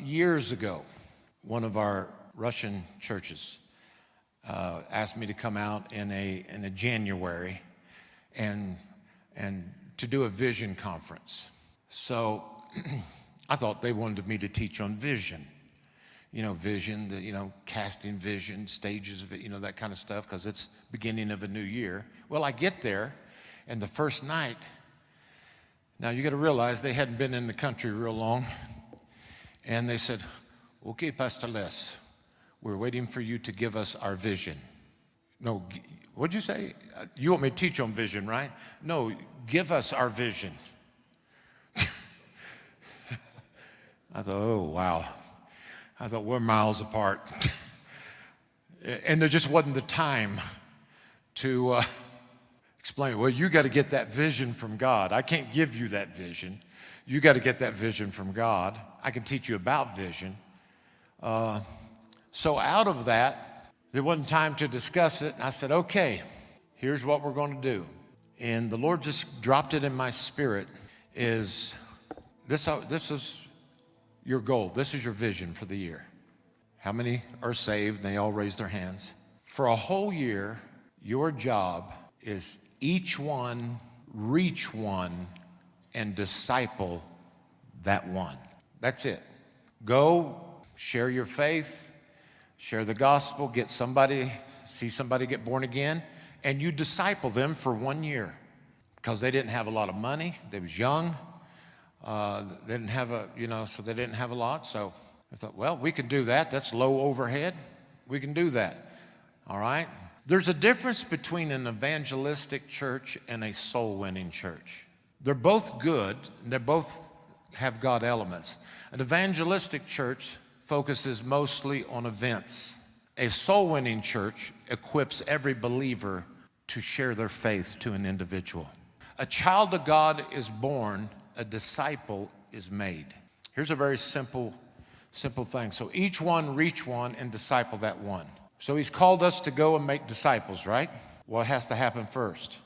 Years ago, one of our Russian churches asked me to come out in a January and to do a vision conference. So I thought they wanted me to teach on vision. You know, vision, casting vision, stages of it, that kind of stuff, because it's beginning of a new year. Well, I get there, and the first night, now you got to realize they hadn't been in the country real long, and they said, "Okay, Pastor Les, we're waiting for you to give us our vision." No, what'd you say? You want me to teach on vision, right? No, give us our vision. I thought, oh, wow. I thought, we're miles apart. And there just wasn't the time to explain, well, you got to get that vision from God. I can't give you that vision. You got to get that vision from God. I can teach you about vision. So out of that, there wasn't time to discuss it. I said, okay, here's what we're going to do. And the Lord just dropped it in my spirit, is this is your goal. This is your vision for the year. How many are saved? And they all raise their hands. For a whole year, your job is each one, reach one, and disciple that one. That's it. Go, share your faith, share the gospel, see somebody get born again, and you disciple them for 1 year. Because they didn't have a lot of money. They was young. They didn't have so they didn't have a lot. So I thought, well, we can do that. That's low overhead. We can do that. All right? There's a difference between an evangelistic church and a soul-winning church. They're both good. They both have God elements. An evangelistic church focuses mostly on events. A soul-winning church equips every believer to share their faith to an individual. A child of God is born, a disciple is made. Here's a very simple thing. So each one, reach one, and disciple that one. So he's called us to go and make disciples, right? What has to happen first?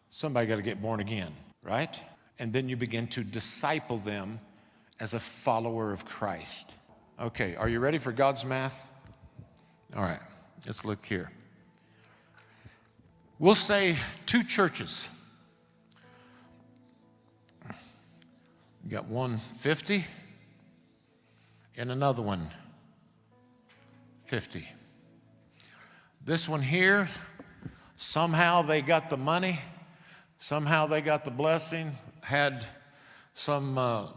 Somebody got to get born again, right? And then you begin to disciple them as a follower of Christ. Okay, are you ready for God's math? All right, let's look here. We'll say 2 churches. You got one 50 and another one 50. This one here, somehow they got the money, somehow they got the blessing, had some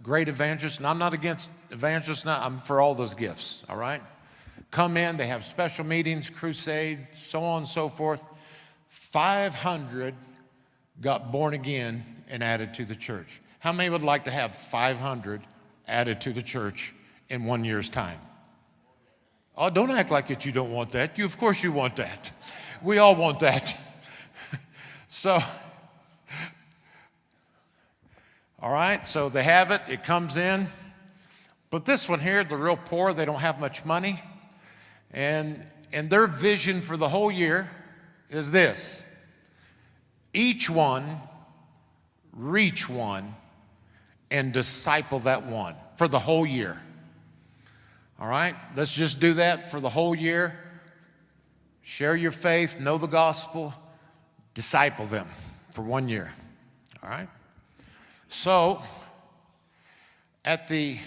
great evangelists. And I'm not against evangelists, I'm for all those gifts, all right? Come in, they have special meetings, crusades, so on and so forth. 500 got born again and added to the church. How many would like to have 500 added to the church in 1 year's time? Oh, don't act like it. You don't want that. Of course you want that. We all want that. So, all right, so they have it. It comes in. But this one here, the real poor, they don't have much money. And their vision for the whole year is this: each one, reach one, and disciple that one for the whole year. All right, let's just do that for the whole year. Share your faith, know the gospel, disciple them for 1 year. All right? So, at the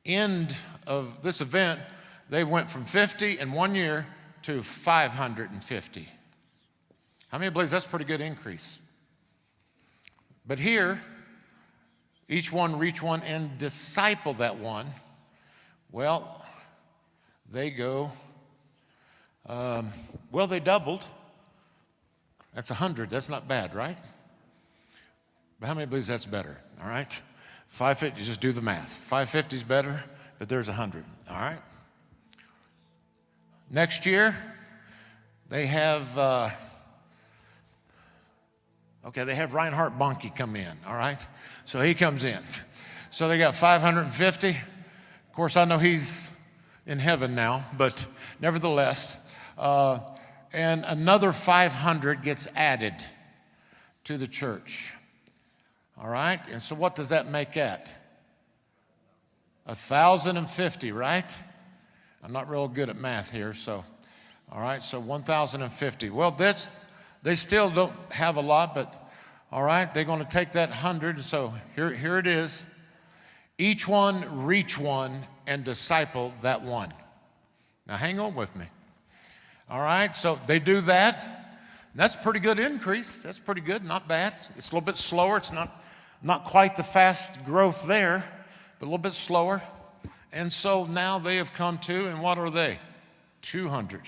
end of this event, they went from 50 in 1 year to 550. How many believes that's a pretty good increase? But here, each one reach one and disciple that one. Well, they go, they doubled. That's 100. That's not bad, right? But how many believes that's better? All right? 550, just do the math. 550 is better, but there's 100. All right? Next year, they have, they have Reinhard Bonnke come in, all right? So he comes in. So they got 550. Of course, I know he's in heaven now, but nevertheless, and another 500 gets added to the church. All right? And so what does that make at? 1,050, right? I'm not real good at math here, so, all right, so 1,050. Well, they still don't have a lot, but all right, they're going to take that 100. So here it is. Each one reach one and disciple that one. Now hang on with me. All right, so they do that. That's a pretty good increase. That's pretty good, not bad. It's a little bit slower. It's not quite the fast growth there, but a little bit slower. And so now they have come to, and what are they? 200.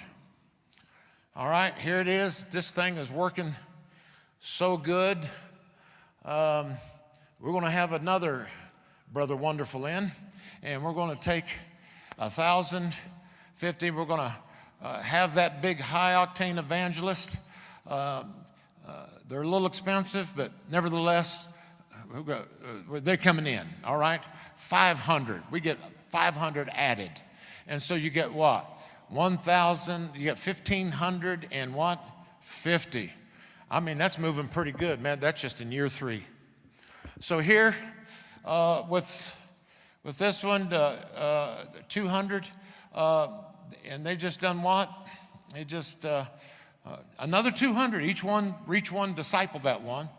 All right, here it is. This thing is working so good. We're going to have another Brother Wonderful in, and we're going to take 1,050. We're going to have that big high-octane evangelist. They're a little expensive, but nevertheless, they're coming in, all right? 500. We get 500 added. And so you get what? 1,000, you get 1,500 and what? 50. I mean, that's moving pretty good, man. That's just in year 3. So here, with this one, 200, and they just done what? They just, another 200. Each one, reach one, disciple that one.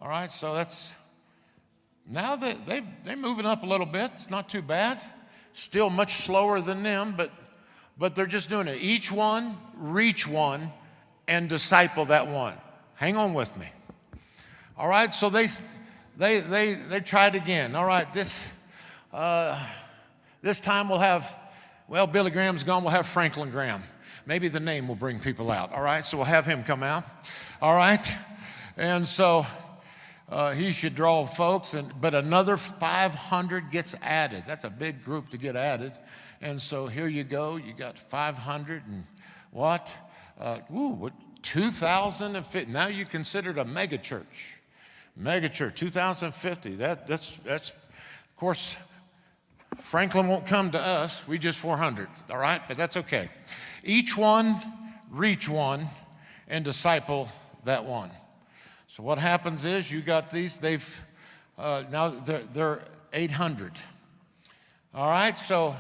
All right, so that's, now they're moving up a little bit. It's not too bad. Still much slower than them, but they're just doing it. Each one, reach one, and disciple that one. Hang on with me. All right, so they tried again. All right, this time we'll have, well, Billy Graham's gone. We'll have Franklin Graham. Maybe the name will bring people out. All right, so we'll have him come out. All right, and so he should draw folks, but another 500 gets added. That's a big group to get added. And so here you go. You got 500 and what? 2,050. Now you considered a mega church. Mega church, 2,050. That's of course, Franklin won't come to us. We just 400. All right, but that's okay. Each one, reach one, and disciple that one. So what happens is you got these. They've now they're 800. All right, so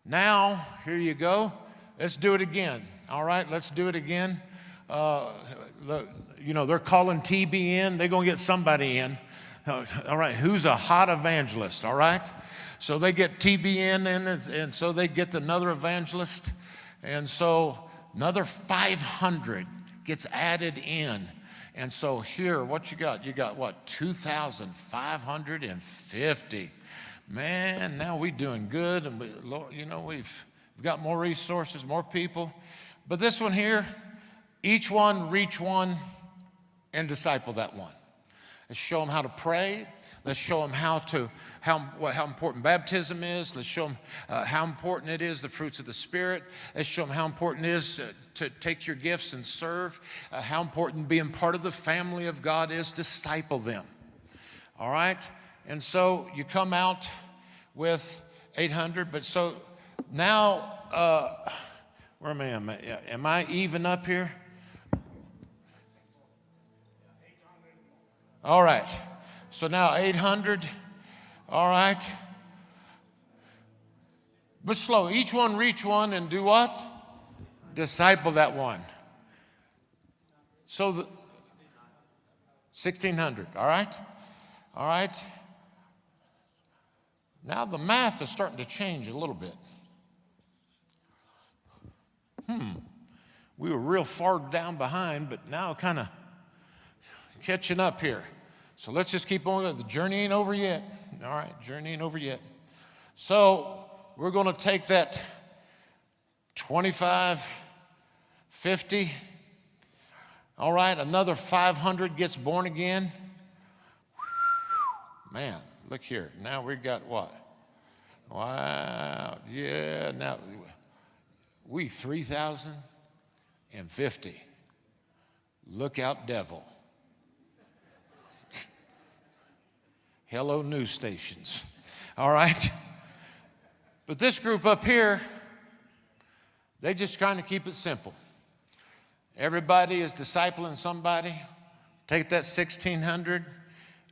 now here you go. Let's do it again. All right, let's do it again. They're calling TB in. They're going to get somebody in. All right, who's a hot evangelist? All right, so they get TB in, and so they get another evangelist, and so another 500 gets added in. And so here, what you got? You got what? 2,550. Man, now we're doing good, and we've got more resources, more people. But this one here, each one reach one and disciple that one. Let's show them how to pray. Let's show them how important baptism is. Let's show them how important it is, the fruits of the Spirit. Let's show them how important it is to take your gifts and serve. How important being part of the family of God is. Disciple them. All right? And so you come out with 800. But so now, where am I? Am I even up here? All right. So now 800. All right. But slow. Each one reach one and do what? Disciple that one. So 1,600. All right. All right. Now the math is starting to change a little bit. We were real far down behind, but now kind of catching up here. So let's just keep on. The journey ain't over yet. All right, journey ain't over yet. So we're going to take that 2,550. All right, another 500 gets born again. Man, look here. Now we've got what? Wow. Yeah, now we 3,050. Look out, devil. Hello, news stations. All right? But this group up here, they just kind of keep it simple. Everybody is discipling somebody. Take that 1,600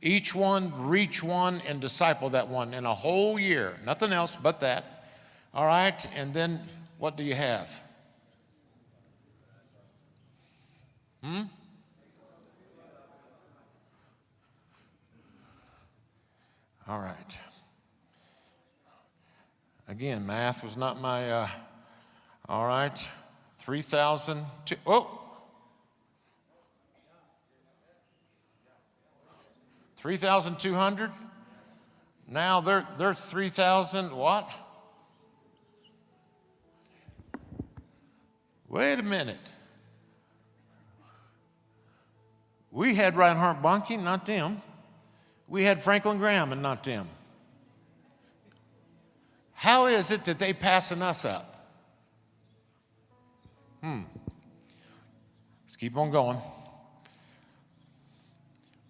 Each one, reach one, and disciple that one in a whole year. Nothing else but that. All right? And then what do you have? All right. Again, math was not my, all right. 3,000, oh. 3,200. Now they're 3,000 what? Wait a minute. We had Reinhard Bonnke, not them. We had Franklin Graham and not them. How is it that they passing us up? Let's keep on going.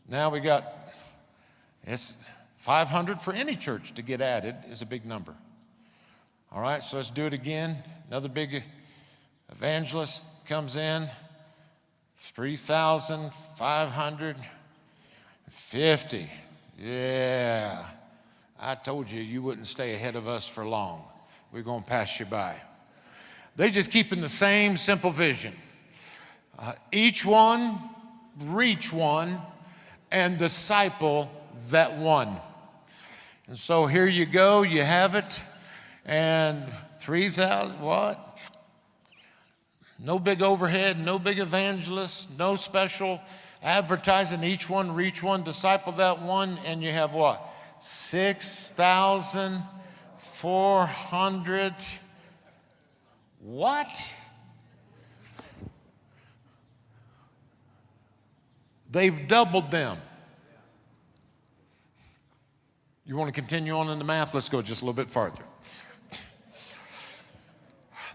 Now we got, it's 500 for any church to get added is a big number. All right, so let's do it again. Another big evangelist comes in, 3,550. Yeah, I told you you wouldn't stay ahead of us for long. We're going to pass you by. They just keeping the same simple vision. Each one, reach one, and disciple that one. And so here you go, you have it. And 3,000, what? No big overhead, no big evangelists, no special advertising. Each one, reach one, disciple that one, and you have what? 6,400. What? They've doubled them. You want to continue on in the math? Let's go just a little bit farther.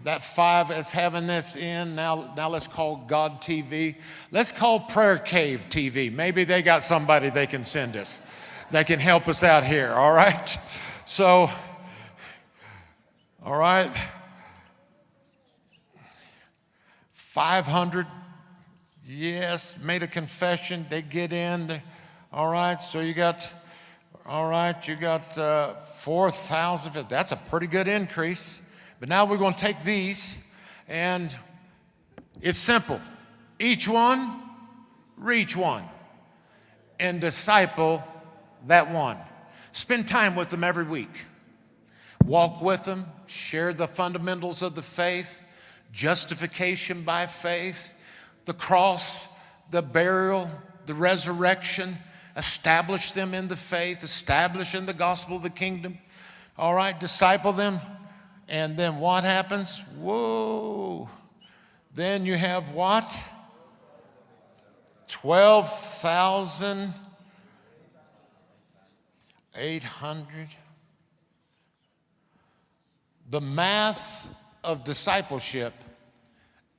That 5 is having this in. Now let's call God TV. Let's call PrayerCaveTV. Maybe they got somebody they can send us that can help us out here, all right? So, all right. 500, yes, made a confession. They get in. All right, so you got, all right, you got 4,000. That's a pretty good increase. But now we're going to take these, and it's simple. Each one, reach one, and disciple that one. Spend time with them every week. Walk with them, share the fundamentals of the faith, justification by faith, the cross, the burial, the resurrection. Establish them in the faith, establish in the gospel of the kingdom. All right, disciple them. And then what happens? Whoa. Then you have what? 12,800. The math of discipleship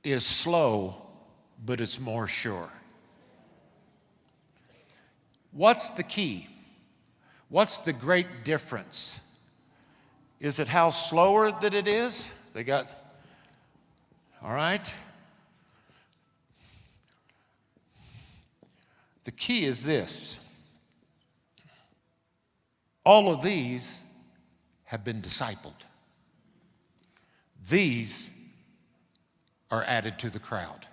is slow, but it's more sure. What's the key? What's the great difference? Is it how slower that it is? They got, all right. The key is this. All of these have been discipled. These are added to the crowd.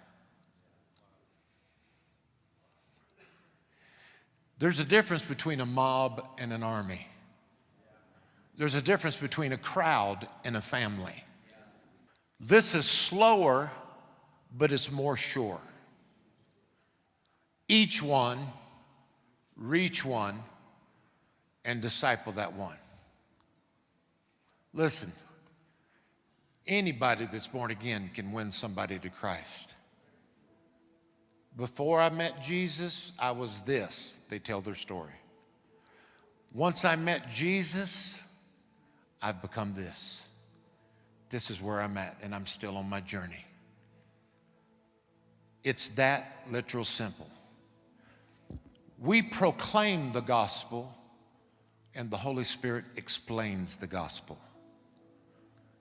There's a difference between a mob and an army. There's a difference between a crowd and a family. This is slower, but it's more sure. Each one, reach one, and disciple that one. Listen, anybody that's born again can win somebody to Christ. Before I met Jesus, I was this. They tell their story. Once I met Jesus, I've become this. This is where I'm at, and I'm still on my journey. It's that literal simple. We proclaim the gospel, and the Holy Spirit explains the gospel.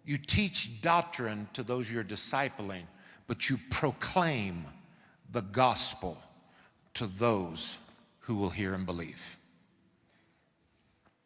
You teach doctrine to those you're discipling, but you proclaim the gospel to those who will hear and believe.